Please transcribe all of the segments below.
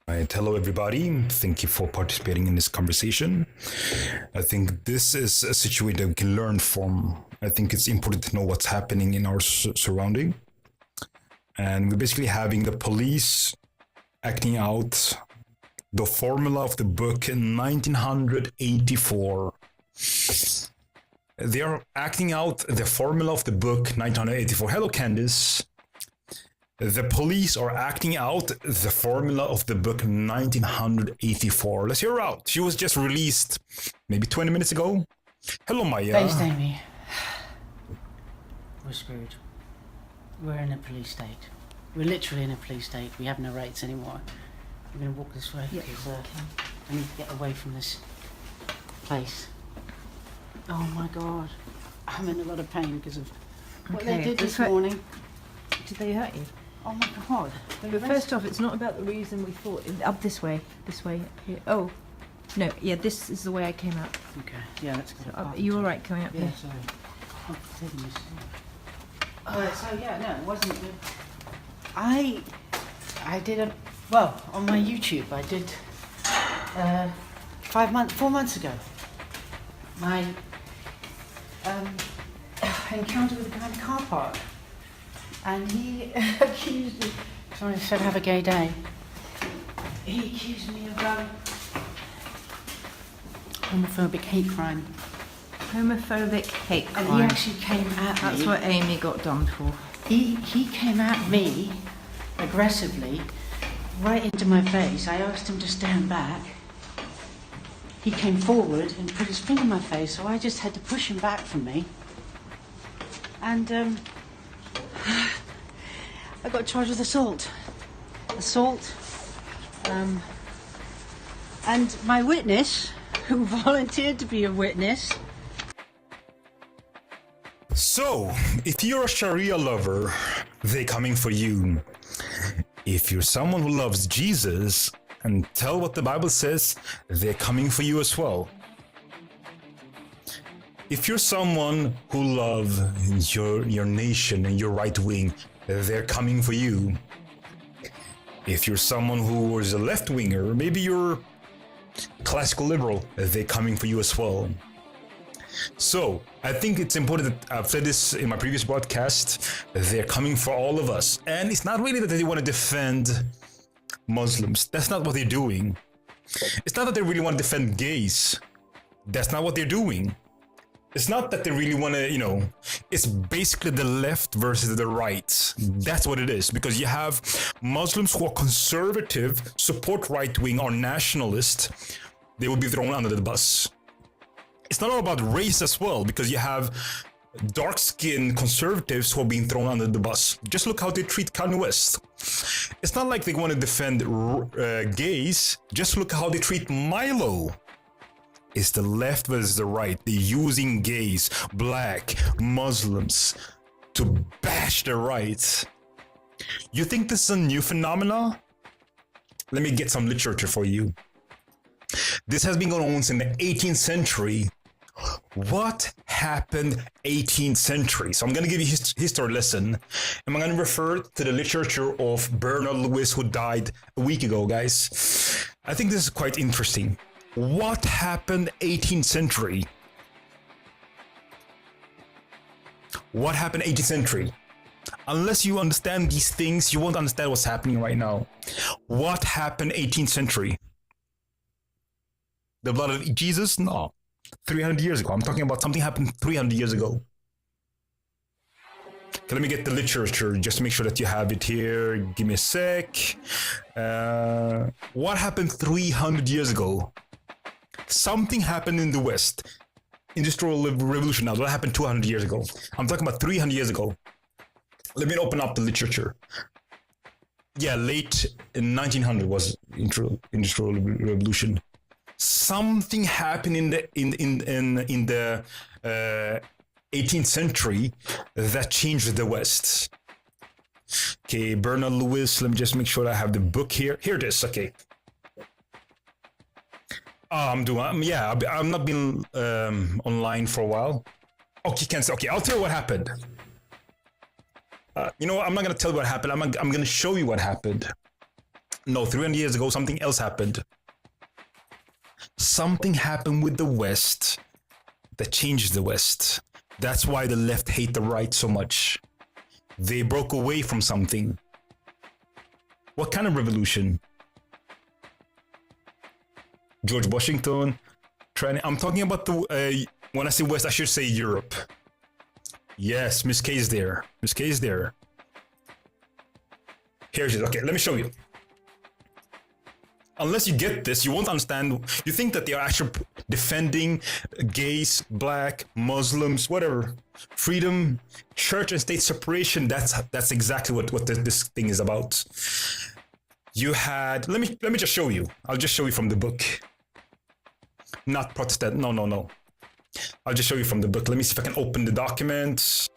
Right, hello everybody. Thank you for participating in this conversation. I think this is a situation that we can learn from. I think it's important to know what's happening in our surrounding. And we're basically having the police acting out the formula of the book in 1984. They are acting out the formula of the book 1984. Hello, Candice. The police are acting out the formula of the book 1984. Let's hear her out. She was just released maybe 20 minutes ago. Hello, Maya. Based Amy. We're screwed. We're in a police state. We're literally in a police state. We have no rights anymore. We're going to walk this way because I need to get away from this place. Oh my God. I'm in a lot of pain because of what they did this morning. Did they hurt you? Oh my God. But first off, it's not about the reason we thought. Up this way, up here. Oh, no, yeah, this is the way I came out. Okay, yeah, let's go. Are you all right coming up Yeah, here? sorry. I'm taking this. So yeah, no, it wasn't good. I did on my YouTube, I did 4 months ago. My encounter with a guy in the car park. And he accused me, sorry, I said have a gay day. He accused me of homophobic hate crime. Homophobic hate crime. And he actually came at me. That's what Amy got done for. He came at me aggressively, right into my face. I asked him to stand back. He came forward and put his finger in my face, so I just had to push him back from me. And I got charged with assault. And my witness, who volunteered to be a witness. So, if you're a Sharia lover, they're coming for you. If you're someone who loves Jesus and tell what the Bible says, they're coming for you as well. If you're someone who loves your nation and your right wing, they're coming for you. If you're someone who is a left-winger, maybe you're classical liberal, they're coming for you as well. So, I think it's important that I've said this in my previous broadcast, they're coming for all of us. And it's not really that they want to defend Muslims. That's not what they're doing. It's not that they really want to defend gays. That's not what they're doing. It's not that they really want to, it's basically the left versus the right. That's what it is. Because you have Muslims who are conservative, support right-wing, or nationalist. They will be thrown under the bus. It's not all about race as well, because you have dark-skinned conservatives who are being thrown under the bus. Just look how they treat Kanye West. It's not like they want to defend gays. Just look how they treat Milo. It's the left versus the right. They're using gays, black, Muslims to bash the right. You think this is a new phenomenon? Let me get some literature for you. This has been going on since the 18th century. What happened 18th century? So I'm going to give you a history lesson. And I'm going to refer to the literature of Bernard Lewis, who died a week ago, guys. I think this is quite interesting. What happened 18th century? What happened 18th century? Unless you understand these things, you won't understand what's happening right now. What happened 18th century? The blood of Jesus? No. 300 years ago. I'm talking about something happened 300 years ago. Okay, let me get the literature just to make sure that you have it here. Give me a sec. What happened 300 years ago? Something happened in the West. Industrial Revolution. Now, that happened 200 years ago. I'm talking about 300 years ago. Let me open up the literature. Yeah, late in 1900 was Industrial Revolution. Something happened in the 18th century that changed the West. Okay, Bernard Lewis. Let me just make sure I have the book here. Here it is. Okay. I'm not been online for a while. Okay, cancel. Okay, I'll tell you what happened. You know what? I'm not gonna tell you what happened. I'm gonna show you what happened. No, 300 years ago, something else happened. Something happened with the West that changed the West. That's why the left hate the right so much. They broke away from something. What kind of revolution? George Washington. I'm talking about the. When I say West, I should say Europe. Yes, Miss K is there. Miss K is there. Here she is. Okay, let me show you. Unless you get this, you won't understand. You think that they are actually defending gays, black, Muslims, whatever, freedom, church and state separation. That's exactly what this thing is about. You had. Let me just show you. I'll just show you from the book. Not Protestant. No. I'll just show you from the book. Let me see if I can open the document.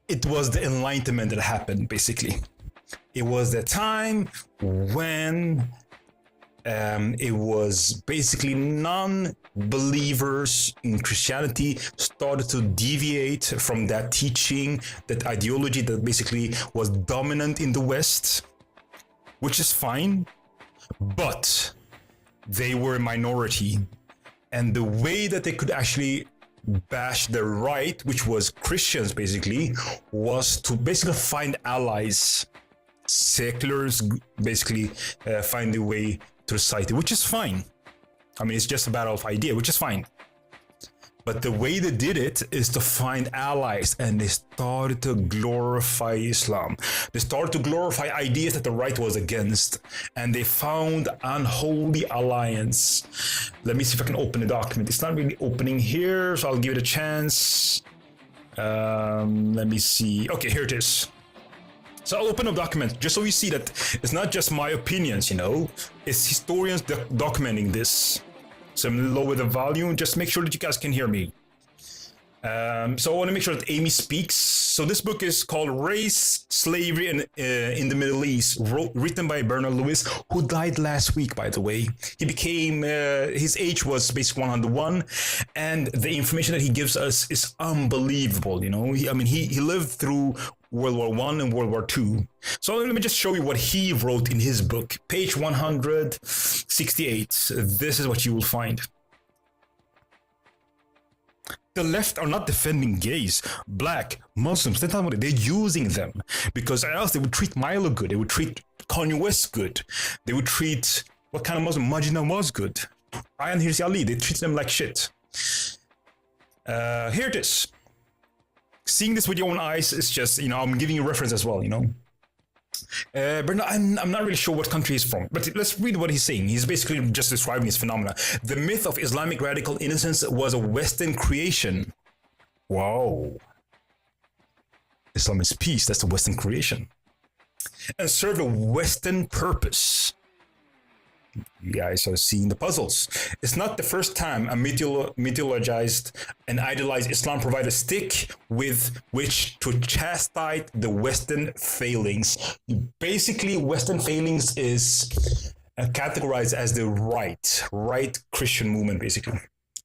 It was the Enlightenment that happened, basically. It was the time when it was basically non-believers in Christianity started to deviate from that teaching, that ideology that basically was dominant in the West, which is fine, but they were a minority. And the way that they could actually bash the right, which was Christians basically, was to basically find allies. Seculars basically find a way to society, which is fine. I mean, it's just a battle of idea, which is fine. But the way they did it is to find allies, and they started to glorify Islam. They started to glorify ideas that the right was against, and they found unholy alliance. Let me see if I can open the document. It's not really opening here, so I'll give it a chance. Let me see. Okay, here it is. So I'll open a document just so you see that it's not just my opinions, you know. It's historians documenting this. So I'm lower the volume, just make sure that you guys can hear me. So I want to make sure that Amy speaks. So this book is called Race, Slavery in the Middle East, written by Bernard Lewis, who died last week, by the way. He became, his age was basically 101, and the information that he gives us is unbelievable, you know. He lived through World War I and World War II. So let me just show you what he wrote in his book. Page 168. This is what you will find. The left are not defending gays, black, Muslims. They're using them, because else they would treat Milo good. They would treat Kanye West good. They would treat, what kind of Muslim? Majid was good. Ayaan Hirsi Ali. They treat them like shit. Here it is. Seeing this with your own eyes is just, you know, I'm giving you reference as well, you know. But I'm not really sure what country he's from, but let's read what he's saying. He's basically just describing his phenomena. The myth of Islamic radical innocence was a Western creation. Wow. Islam is peace. That's the Western creation. And served a Western purpose. You guys are seeing the puzzles. It's not the first time a mythologized and idolized Islam provided a stick with which to chastise the Western failings. Basically, Western failings is categorized as the right Christian movement, basically.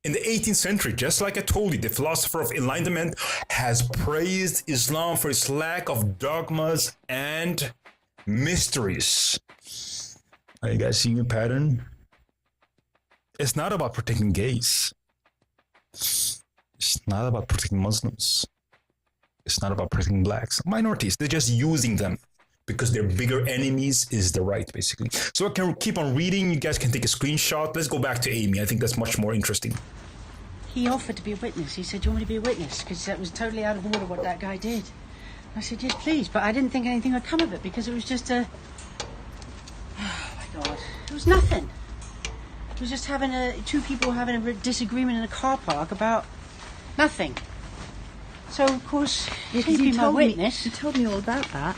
In the 18th century, just like I told you, the philosopher of Enlightenment has praised Islam for its lack of dogmas and mysteries. Are you guys seeing a pattern? It's not about protecting gays. It's not about protecting Muslims. It's not about protecting blacks. Minorities, they're just using them because their bigger enemies is the right, basically. So I can keep on reading. You guys can take a screenshot. Let's go back to Amy. I think that's much more interesting. He offered to be a witness. He said, do you want me to be a witness? Because that was totally out of order what that guy did. I said, yes, please. But I didn't think anything would come of it because it was just a... God, it was nothing. It was just two people having a disagreement in a car park about nothing. So of course, yeah, he'd be my witness. You told me all about that.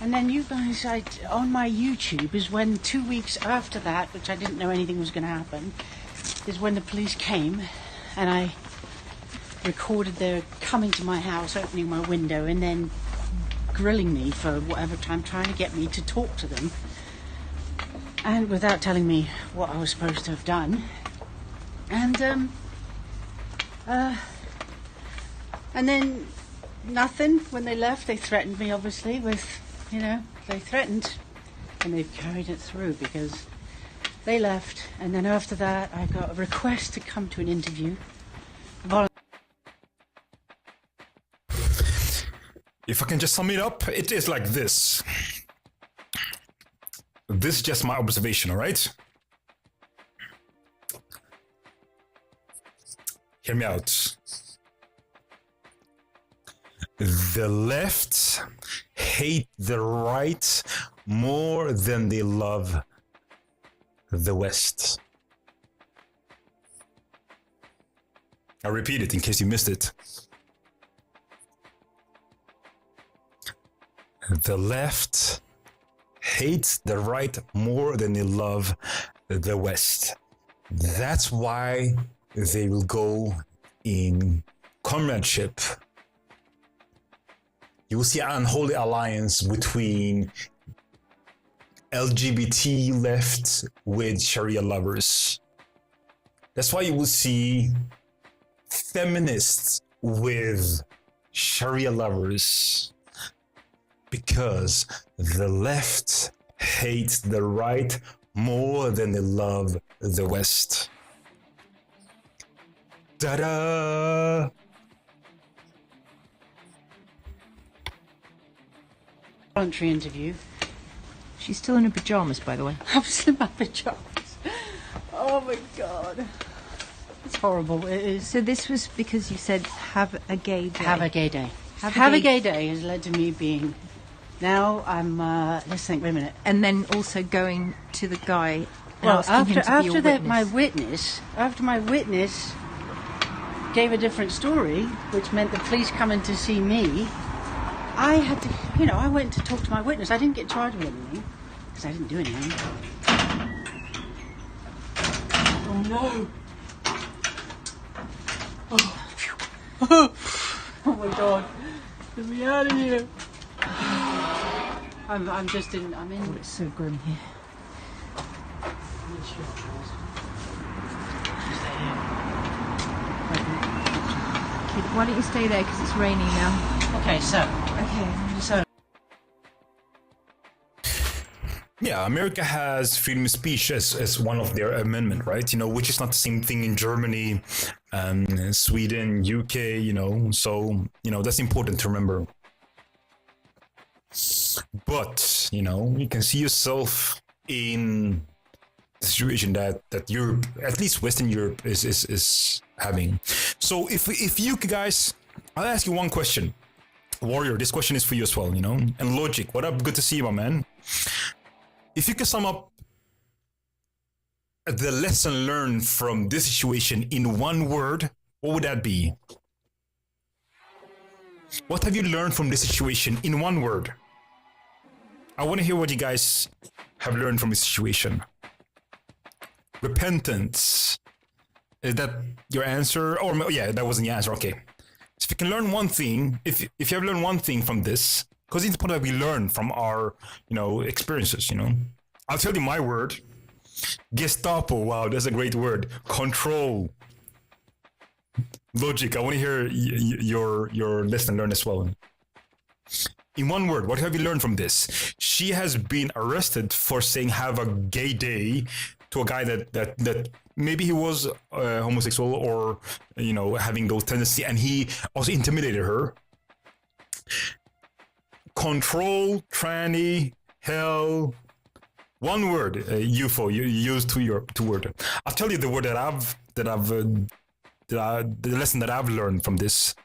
And then you guys, on my YouTube is when 2 weeks after that, which I didn't know anything was going to happen, is when the police came and I recorded their coming to my house, opening my window, and then grilling me for whatever time, trying to get me to talk to them, and without telling me what I was supposed to have done. And then nothing. When they left, they threatened me, obviously, with, they threatened, and they've carried it through because they left. And then after that, I got a request to come to an interview. If I can just sum it up, it is like this. This is just my observation, all right? Hear me out. The left hate the right more than they love the West. I'll repeat it in case you missed it. The left hates the right more than they love the West. That's why they will go in comradeship. You will see an unholy alliance between LGBT left with Sharia lovers. That's why you will see feminists with Sharia lovers. Because the left hates the right more than they love the West. Ta-da! Voluntary interview. She's still in her pajamas, by the way. I'm still in my pajamas. Oh my god. It's horrible. It is. So this was because you said have a gay day. Have a gay day. Have a gay day has led to me being... Now I'm, let's think, wait a minute. And then also going to the guy and asking him to be your witness. After my witness gave a different story, which meant the police coming to see me, I had to, I went to talk to my witness. I didn't get charged with anything, because I didn't do anything. Oh no. Oh, oh my god. Get me out of here. I'm in. Oh, it's so grim here. Okay, why don't you stay there because it's raining now? Okay, so. Yeah, America has freedom of speech as one of their amendment, right? Which is not the same thing in Germany, Sweden, UK, so, that's important to remember. But, you can see yourself in the situation that Europe, at least Western Europe, is having. So if you guys, I'll ask you one question. Warrior, this question is for you as well, And Logic, what up? Good to see you, my man. If you can sum up the lesson learned from this situation in one word, what would that be? What have you learned from this situation in one word? I want to hear what you guys have learned from this situation. Repentance. Is that your answer? Or yeah, that wasn't the answer. Okay. So if you can learn one thing, if you have learned one thing from this, because it's important that we learn from our, experiences, I'll tell you my word. Gestapo. Wow, that's a great word. Control. Logic. I want to hear your lesson learned as well. In one word, what have you learned from this? She has been arrested for saying have a gay day to a guy that maybe he was homosexual or, having those tendencies, and he also intimidated her. Control, tranny, hell. One word, UFO. You use two word. I'll tell you the word the lesson that I've learned from this.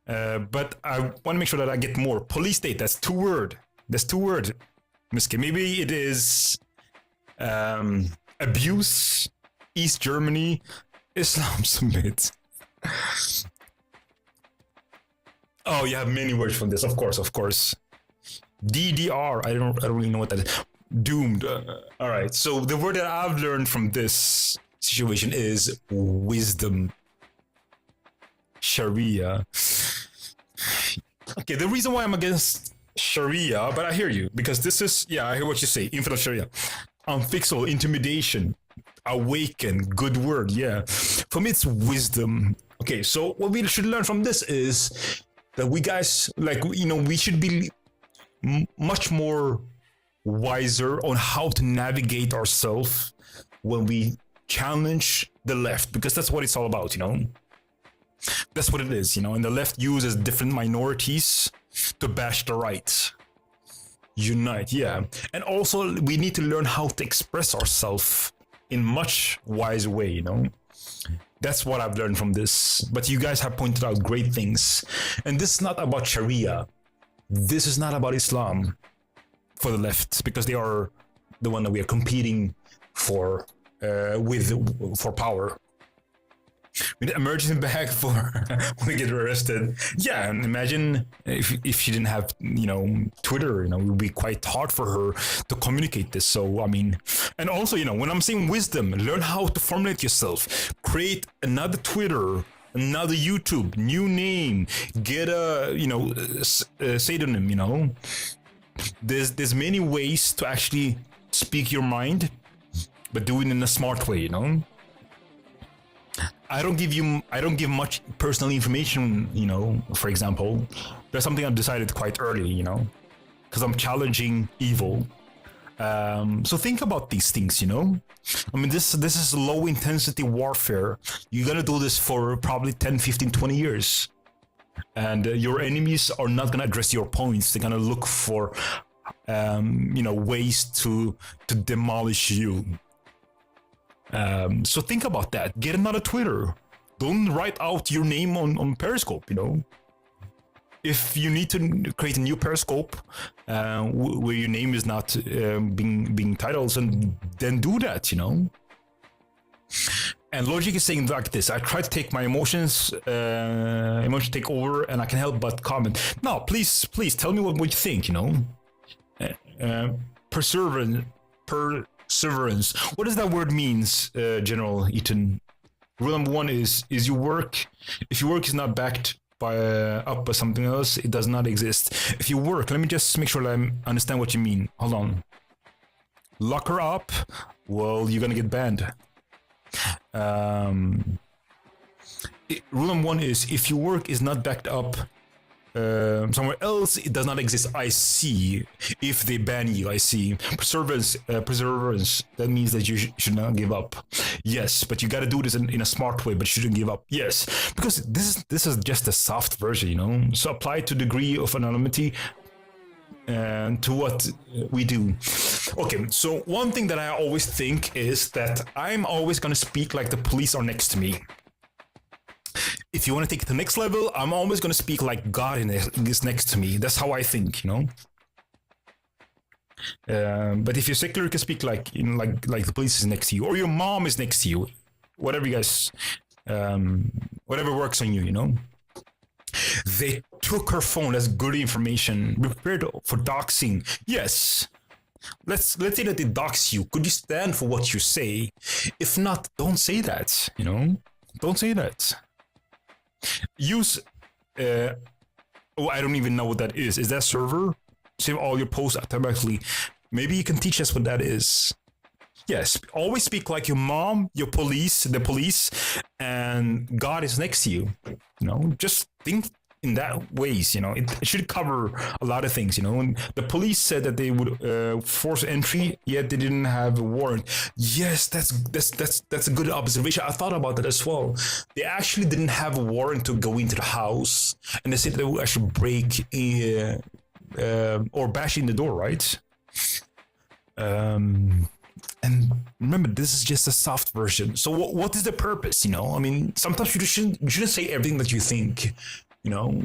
But I want to make sure that I get more. Police state. That's two word. Miski. Maybe it is abuse. East Germany. Islam submit. Oh, you have many words from this. Of course. DDR. I don't really know what that is. Doomed. All right. So the word that I've learned from this situation is wisdom. Sharia. Okay, the reason why I'm against Sharia, but I hear you, because this is, yeah, I hear what you say, infinite Sharia. Unfixable, intimidation, awaken, good word, yeah. For me, it's wisdom. Okay, so what we should learn from this is that we guys, like, you know, we should be much more wiser on how to navigate ourselves when we challenge the left, because that's what it's all about, you know. That's what it is, you know, and the left uses different minorities to bash the right. Unite, yeah. And also, we need to learn how to express ourselves in much wise way, you know. That's what I've learned from this. But you guys have pointed out great things. And this is not about Sharia. This is not about Islam for the left, because they are the one that we are competing for for power. With emergency bag for when we get arrested. Yeah, and imagine if she didn't have, you know, Twitter, you know, it would be quite hard for her to communicate this. So, I mean, and also, you know, when I'm saying wisdom, learn how to formulate yourself, create another Twitter, another YouTube, new name, get a, you know, pseudonym, you know. There's many ways to actually speak your mind, but do it in a smart way, you know. I don't give much personal information, you know. For example, that's something I've decided quite early, you know, because I'm challenging evil. So think about these things, you know. I mean, this is low intensity warfare. You're gonna do this for probably 10, 15, 20 years, and your enemies are not gonna address your points. They're gonna look for, you know, ways to demolish you. So think about that. Get another Twitter. Don't write out your name on Periscope, you know. If you need to create a new Periscope where your name is not being titled, then do that, you know. And logic is saying like this: I try to take my emotions take over, and I can help but comment. No, please tell me what you think, you know. Perseverance. What does that word means, General Eaton? Rule number one is your work. If your work is not backed by up by something else, it does not exist. If you work, let me just make sure that I understand what you mean. Hold on. Lock her up. Well, you're gonna get banned. Rule number one is if your work is not backed up somewhere else, it does not exist. I see. If they ban you, I see. Perseverance. That means that you should not give up. Yes, but you got to do this in a smart way. But you shouldn't give up. Yes, because this is just a soft version, you know. So apply to degree of anonymity and to what we do. Okay, so one thing that I always think is that I'm always gonna speak like the police are next to me. If you want to take it to the next level, I'm always going to speak like God is next to me. That's how I think, you know. But if you're secular, you can speak like, you know, like the police is next to you, or your mom is next to you. Whatever you guys, whatever works on you, you know. They took her phone. That's good information. Be prepared for doxing. Yes. Let's say that they dox you. Could you stand for what you say? If not, don't say that. You know, don't say that. Use I don't even know what that is. Is that server? Save all your posts automatically. Maybe you can teach us what that is. Yes, always speak like your mom, your police, the police, and God is next to you. You know, just think in that ways, you know. It should cover a lot of things, you know. And the police said that they would force entry, yet they didn't have a warrant. Yes, that's a good observation. I thought about that as well. They actually didn't have a warrant to go into the house, and they said they would actually break or bash in the door, right? And remember, this is just a soft version. So what is the purpose, you know? I mean, sometimes you shouldn't say everything that you think. You know,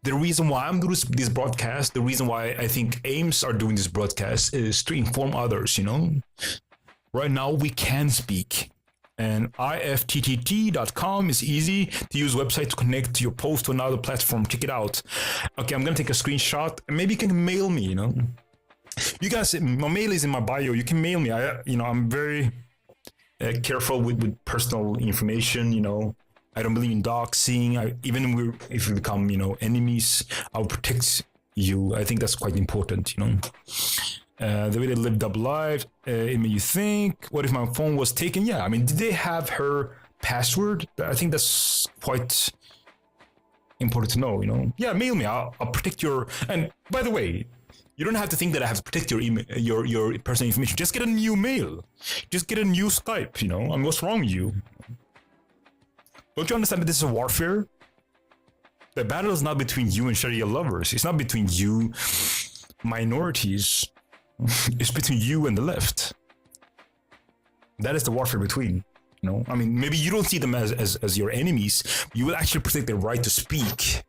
the reason why I'm doing this broadcast, the reason why I think AIMS are doing this broadcast is to inform others, you know. Right now, we can speak. And ifttt.com is easy to use website to connect your post to another platform. Check it out. Okay, I'm gonna take a screenshot and maybe you can mail me, you know. You guys, my mail is in my bio. You can mail me. I'm very careful with personal information, you know. I don't believe in doxing. Even if we become, you know, enemies, I'll protect you. I think that's quite important, you know. The way they live double life, it made you think, what if my phone was taken? Yeah, I mean, did they have her password? I think that's quite important to know, you know. Yeah, mail me. I'll protect your. And by the way, you don't have to think that I have to protect your email, your personal information. Just get a new mail. Just get a new Skype, you know. I mean, what's wrong with you? Don't you understand that this is a warfare? The battle is not between you and Sharia lovers. It's not between you minorities. It's between you and the left. That is the warfare between, you know. I mean, maybe you don't see them as your enemies. You will actually protect their right to speak.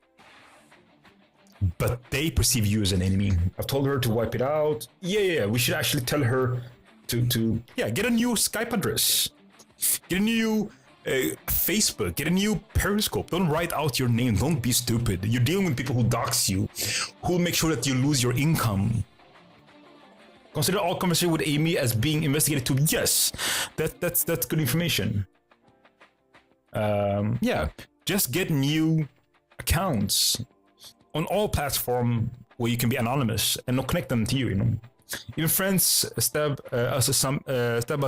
But they perceive you as an enemy. I've told her to wipe it out. Yeah. We should actually tell her to get a new Skype address. Get a new Facebook. Get a new Periscope. Don't write out your name. Don't be stupid. You're dealing with people who dox you, who make sure that you lose your income. Consider all conversation with Amy as being investigated too. Yes, that's good information. Just get new accounts on all platforms where you can be anonymous and not connect them to you. You know, even friends stab us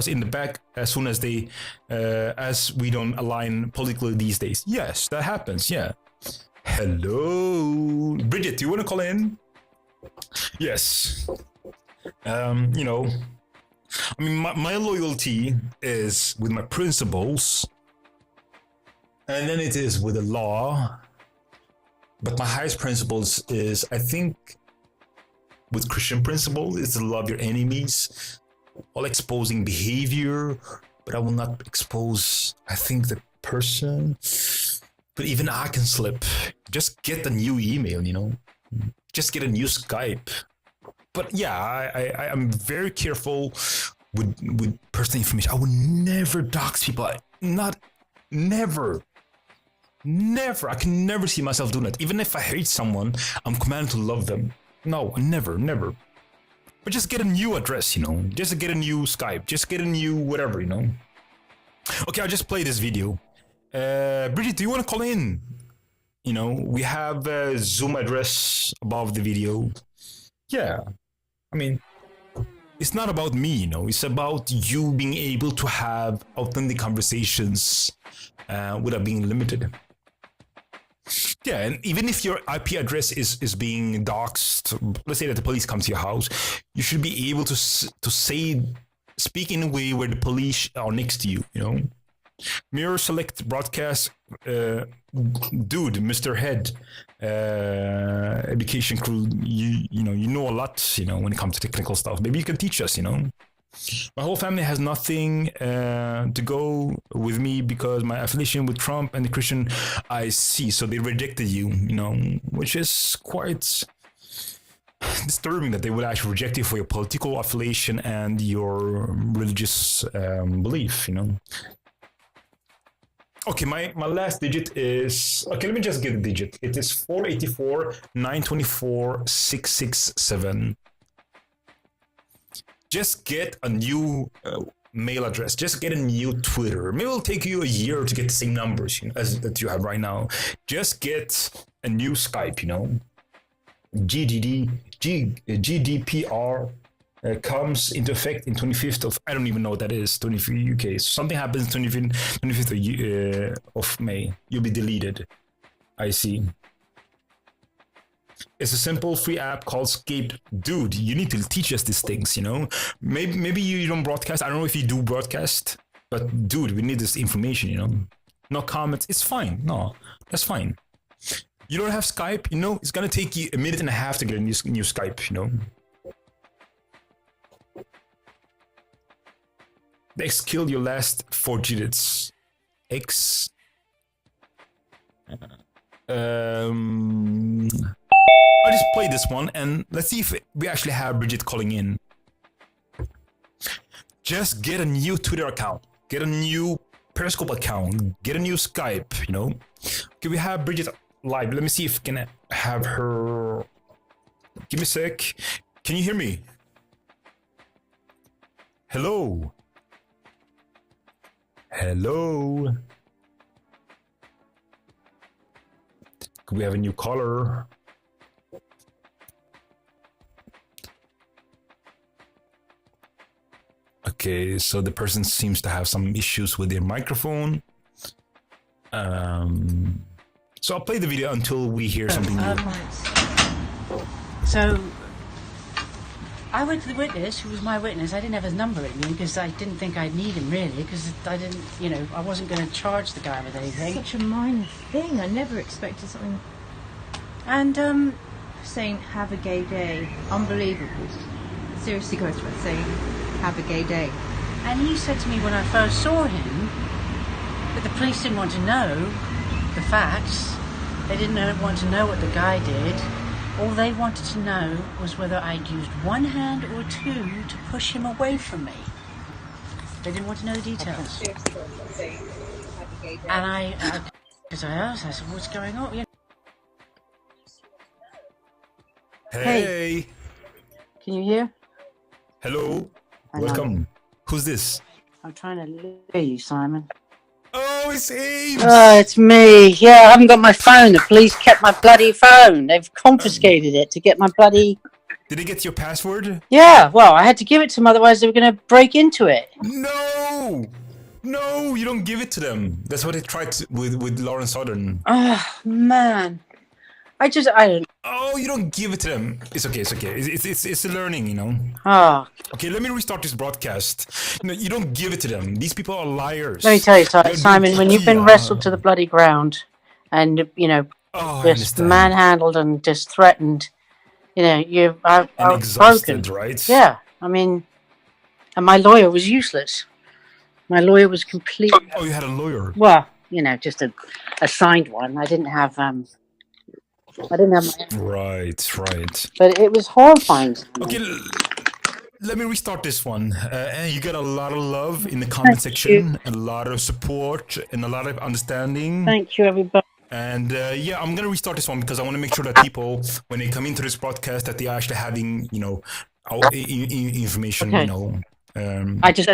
in the back as soon as they as we don't align politically these days. Yes, that happens. Yeah. Hello, Bridget. Do you want to call in? Yes. You know, I mean, my loyalty is with my principles, and then it is with the law. But my highest principles is, I think, with Christian principles, is to love your enemies, all exposing behavior, but I will not expose, I think, the person. But even I can slip. Just get a new email, you know, just get a new Skype. But yeah, I'm very careful with personal information. I would never dox people. Never. I can never see myself doing that. Even if I hate someone, I'm commanded to love them. No, never. But just get a new address, you know. Just get a new Skype. Just get a new whatever, you know. Okay, I'll just play this video. Bridget, do you want to call in? You know, we have a Zoom address above the video. Yeah. I mean, it's not about me, you know, it's about you being able to have authentic conversations without being limited. Yeah, and even if your IP address is being doxed, let's say that the police come to your house, you should be able to speak in a way where the police are next to you, you know. Mirror select broadcast, dude, Mr. Head, education crew, you know a lot, you know, when it comes to technical stuff. Maybe you can teach us, you know. My whole family has nothing to go with me because my affiliation with Trump and the Christian I see, so they rejected you, you know, which is quite disturbing that they would actually reject you for your political affiliation and your religious belief, you know. Okay, my last digit is, okay, let me just get the digit. It is 484-924-667. Just get a new mail address. Just get a new Twitter. Maybe it'll take you a year to get the same numbers, you know, as that you have right now. Just get a new Skype, you know. GDPR comes into effect in 25th of, I don't even know what that is, 23 UK. Something happens 25th of May. You'll be deleted. I see. It's a simple free app called Skype. Dude, you need to teach us these things, you know? Maybe you don't broadcast. I don't know if you do broadcast, but dude, we need this information, you know? No comments. It's fine. No, that's fine. You don't have Skype, you know? It's gonna take you a minute and a half to get a new Skype, you know? X kill your last 4 digits. X. I'll just play this one and let's see if we actually have Bridget calling in. Just get a new Twitter account. Get a new Periscope account. Get a new Skype, you know. Okay, we have Bridget live. Let me see if I can have her. Give me a sec. Can you hear me? Hello? Hello? Could we have a new caller? Okay, so the person seems to have some issues with their microphone. So I'll play the video until we hear something new. So I went to the witness, who was my witness. I didn't have his number with me because I didn't think I'd need him really, because I didn't, you know, I wasn't going to charge the guy with anything. Such a minor thing. I never expected something. And Saying "Have a gay day," unbelievable. Seriously, goes for saying "Have a gay day." and he said to me when I first saw him that the police didn't want to know the facts. They didn't want to know what the guy did. All they wanted to know was whether I'd used one hand or two to push him away from me. They didn't want to know the details. And because I asked, I said, what's going on? You know, Hey! can you hear? Hello? I know. Welcome. Who's this? I'm trying to hear you, Simon. Oh, it's Ames! It's me. Yeah, I haven't got my phone. The police kept my bloody phone. They've confiscated it to get my bloody... Did they get your password? Yeah, well, I had to give it to them, otherwise they were going to break into it. No! No, you don't give it to them. That's what they tried with Lauren Southern. Oh, man. I don't... Oh, you don't give it to them. It's okay, it's okay. It's a learning, you know. Oh, Okay, let me restart this broadcast. No, you don't give it to them. These people are liars. let me tell you, They're Simon, when you've been yeah. wrestled to the bloody ground and, you know, Oh, I just understand. manhandled and just threatened, you know, I And was exhausted, broken. right? Yeah, I mean, and my lawyer was useless. My lawyer was completely... Oh, you had a lawyer. Well, you know, just a signed one. I didn't have my own. Right, right. But it was horrifying. Okay, let me restart this one. You got a lot of love in the comment section, a lot of support, and a lot of understanding. Thank you, everybody. And yeah, I'm gonna restart this one because I want to make sure that people, when they come into this broadcast, that they are actually having, you know, information. Okay. You know. I just